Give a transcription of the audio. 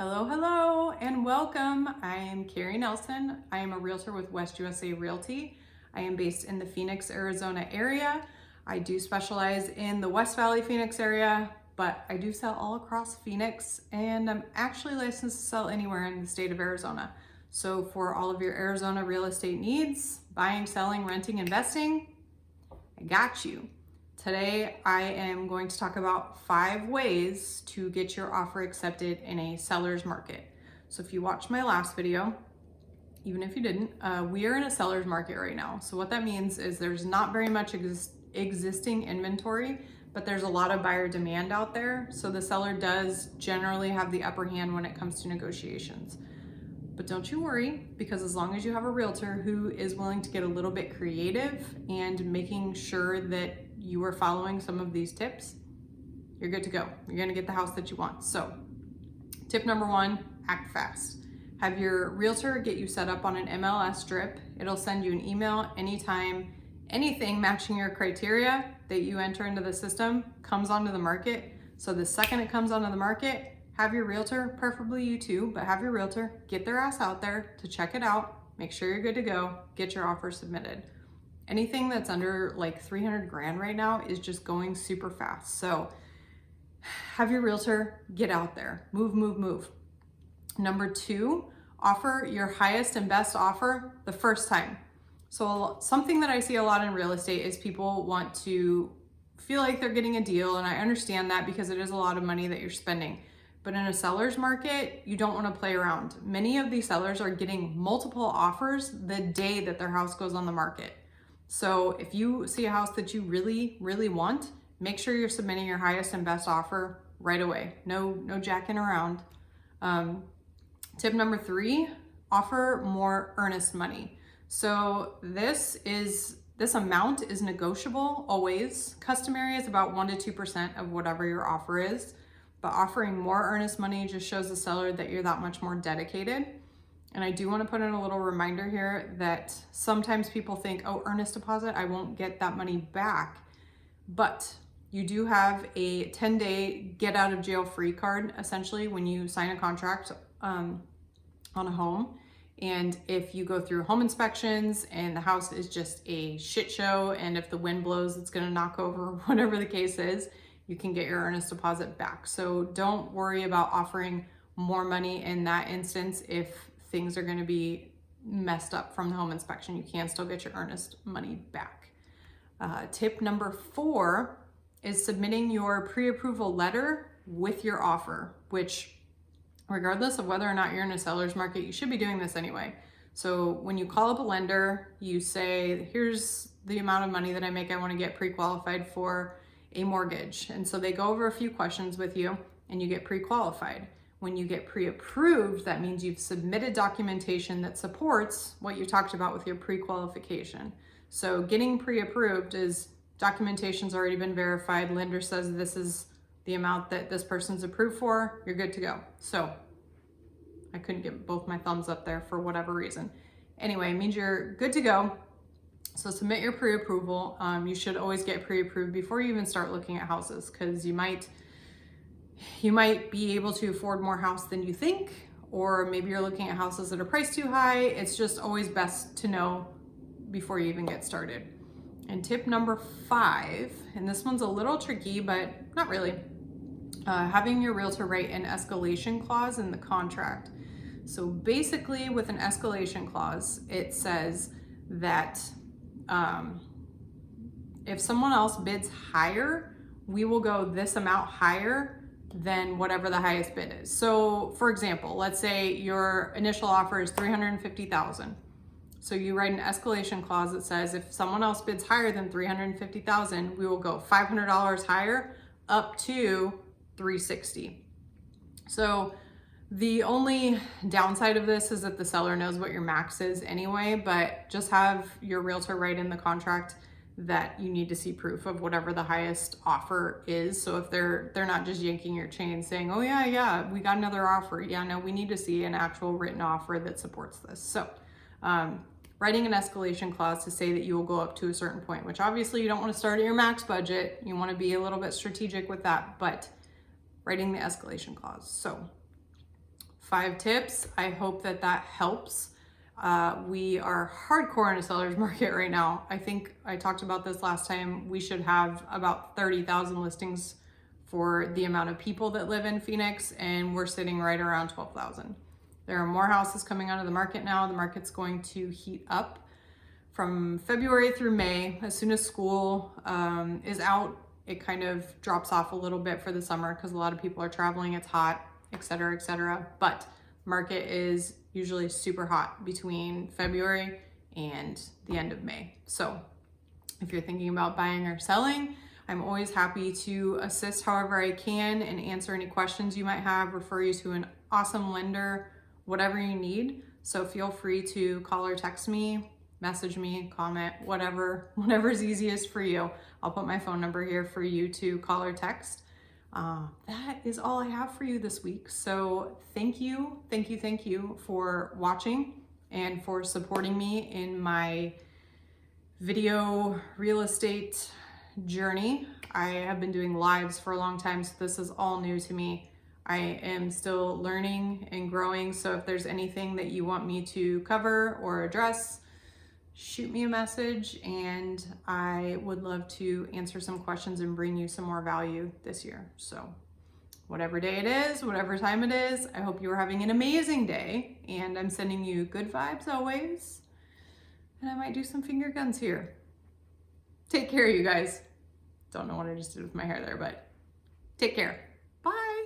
Hello, hello, and welcome. I am Carrie Nelson. I am a realtor with West USA Realty. I am based in the Phoenix, Arizona area. I do specialize in the West Valley, Phoenix area, but I do sell all across Phoenix, and I'm actually licensed to sell anywhere in the state of Arizona. So for all of your Arizona real estate needs, buying, selling, renting, investing, I got you. Today, I am going to talk about 5 ways to get your offer accepted in a seller's market. So if you watched my last video, even if you didn't, we are in a seller's market right now. So what that means is there's not very much existing inventory, but there's a lot of buyer demand out there. So the seller does generally have the upper hand when it comes to negotiations. But don't you worry, because as long as you have a realtor who is willing to get a little bit creative and making sure that you are following some of these tips, you're good to go. You're gonna get the house that you want. So tip number 1, act fast. Have your realtor get you set up on an MLS strip. It'll send you an email anytime anything matching your criteria that you enter into the system comes onto the market. So the second it comes onto the market, have your realtor, preferably you too, but have your realtor get their ass out there to check it out, make sure you're good to go, get your offer submitted. Anything that's under like 300 grand right now is just going super fast. So have your realtor get out there, move, move, move. Number 2, offer your highest and best offer the first time. So something that I see a lot in real estate is people want to feel like they're getting a deal, and I understand that because it is a lot of money that you're spending. But in a seller's market, you don't want to play around. Many of these sellers are getting multiple offers the day that their house goes on the market. So if you see a house that you really, really want, make sure you're submitting your highest and best offer right away. No jacking around. Tip number 3, offer more earnest money. So this amount is negotiable always. Customary is about 1 to 2% of whatever your offer is, but offering more earnest money just shows the seller that you're that much more dedicated. And I do want to put in a little reminder here that sometimes people think, oh, earnest deposit, I won't get that money back. But you do have a 10-day get out of jail free card, essentially, when you sign a contract on a home. And if you go through home inspections and the house is just a shit show, and if the wind blows, it's going to knock over, whatever the case is, you can get your earnest deposit back. So don't worry about offering more money in that instance if things are going to be messed up from the home inspection. You can still get your earnest money back. Tip number 4 is submitting your pre-approval letter with your offer, which regardless of whether or not you're in a seller's market, you should be doing this anyway. So when you call up a lender, you say, here's the amount of money that I make. I want to get pre-qualified for a mortgage. And so they go over a few questions with you and you get pre-qualified. When you get pre-approved, that means you've submitted documentation that supports what you talked about with your pre-qualification. So getting pre-approved is documentation's already been verified. Lender says this is the amount that this person's approved for, you're good to go. So I couldn't get both my thumbs up there for whatever reason. Anyway, it means you're good to go. So submit your pre-approval. You should always get pre-approved before you even start looking at houses, because you might be able to afford more house than you think, or maybe you're looking at houses that are priced too high. It's just always best to know before you even get started. And tip number 5, and this one's a little tricky, but not really, having your realtor write an escalation clause in the contract. So basically with an escalation clause, it says that if someone else bids higher, we will go this amount higher than whatever the highest bid is. So for example, let's say your initial offer is $350,000. So you write an escalation clause that says if someone else bids higher than $350,000, we will go $500 higher up to $360,000. So the only downside of this is that the seller knows what your max is anyway, but just have your realtor write in the contract that you need to see proof of whatever the highest offer is. So if they're not just yanking your chain saying, oh yeah, we got another offer. Yeah, no, we need to see an actual written offer that supports this. So writing an escalation clause to say that you will go up to a certain point, which obviously you don't want to start at your max budget. You want to be a little bit strategic with that, but writing the escalation clause. So 5 tips. I hope that that helps. We are hardcore in a seller's market right now. I think I talked about this last time. We should have about 30,000 listings for the amount of people that live in Phoenix, and we're sitting right around 12,000. There are more houses coming onto the market now. The market's going to heat up from February through May. As soon as school is out, it kind of drops off a little bit for the summer because a lot of people are traveling, it's hot, etc., etc. But market is usually super hot between February and the end of May. So if you're thinking about buying or selling, I'm always happy to assist however I can and answer any questions you might have, refer you to an awesome lender, whatever you need. So feel free to call or text me, message me, comment, whatever's easiest for you. I'll put my phone number here for you to call or text. That is all I have for you this week. So thank you for watching and for supporting me in my video real estate journey. I have been doing lives for a long time, so this is all new to me. I am still learning and growing, so if there's anything that you want me to cover or address, shoot me a message and I would love to answer some questions and bring you some more value this year. So whatever day it is, whatever time it is, I hope you are having an amazing day, and I'm sending you good vibes always. And I might do some finger guns here. Take care, you guys. Don't know what I just did with my hair there, but take care. Bye.